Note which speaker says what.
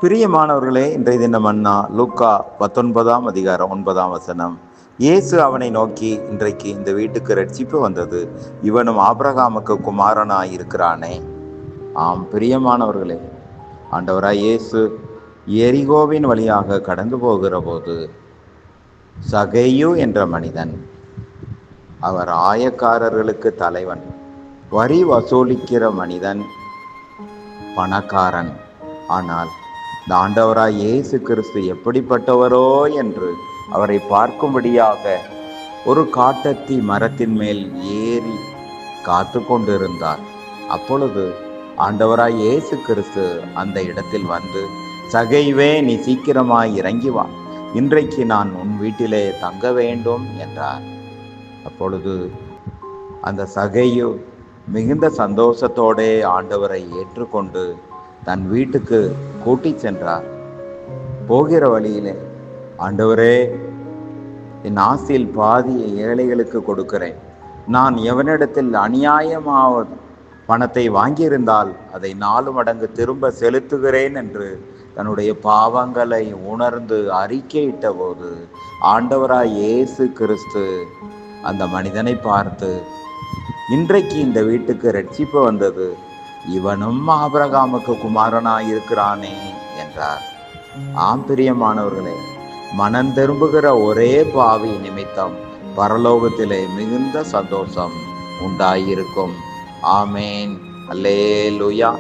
Speaker 1: பிரியமானவர்களே, இன்றைய தினம் அண்ணா லூக்கா 19ஆம் அதிகாரம் 9ஆம் வசனம். இயேசு அவனை நோக்கி, இன்றைக்கு இந்த வீட்டுக்கு ரட்சிப்பு வந்தது, இவனும் ஆபிரகாமுக்கு குமாரனாய் இருக்கிறானே. ஆம் பிரியமானவர்களே, ஆண்டவராய் இயேசு எரிகோவின் வழியாக கடந்து போகிற போது சகேயு என்ற மனிதன், அவர் ஆயக்காரர்களுக்கு தலைவன், வரி வசூலிக்கிற மனிதன், பணக்காரன். ஆனால் இந்த ஆண்டவராய் இயேசு கிறிஸ்து எப்படிப்பட்டவரோ என்று அவரை பார்க்கும்படியாக ஒரு காட்டத்தி மரத்தின் மேல் ஏறி காத்து கொண்டிருந்தார். அப்பொழுது ஆண்டவராய் இயேசு கிறிஸ்து அந்த இடத்தில் வந்து, சகைவே, நீ சீக்கிரமாய் இறங்கி வா, இன்றைக்கு நான் உன் வீட்டிலே தங்க வேண்டும் என்றார். அப்பொழுது அந்த சகையு மிகுந்த சந்தோஷத்தோடே ஆண்டவரை ஏற்றுக்கொண்டு தன் வீட்டுக்கு கூட்டி சென்றார். போகிற வழியிலே, ஆண்டவரே, என் ஆசையில் பாதியை ஏழைகளுக்கு கொடுக்கிறேன், நான் எவனிடத்தில் அநியாயமாவது பணத்தை வாங்கியிருந்தால் அதை 4 மடங்கு திரும்ப செலுத்துகிறேன் என்று தன்னுடைய பாவங்களை உணர்ந்து அறிக்கையிட்ட போது ஆண்டவராய் இயேசு கிறிஸ்து அந்த மனிதனை பார்த்து, இன்றைக்கு இந்த வீட்டுக்கு ரட்சிப்பு வந்தது, இவனும் ஆபிரகாமுக்கு குமாரனாய் இருக்கிறானே என்றார். ஆம் பிரியமானவர்களே, மனம் திரும்புகிற ஒரே பாவி நிமித்தம் பரலோகத்திலே மிகுந்த சந்தோஷம் உண்டாயிருக்கும். ஆமேன். அல்லேலூயா.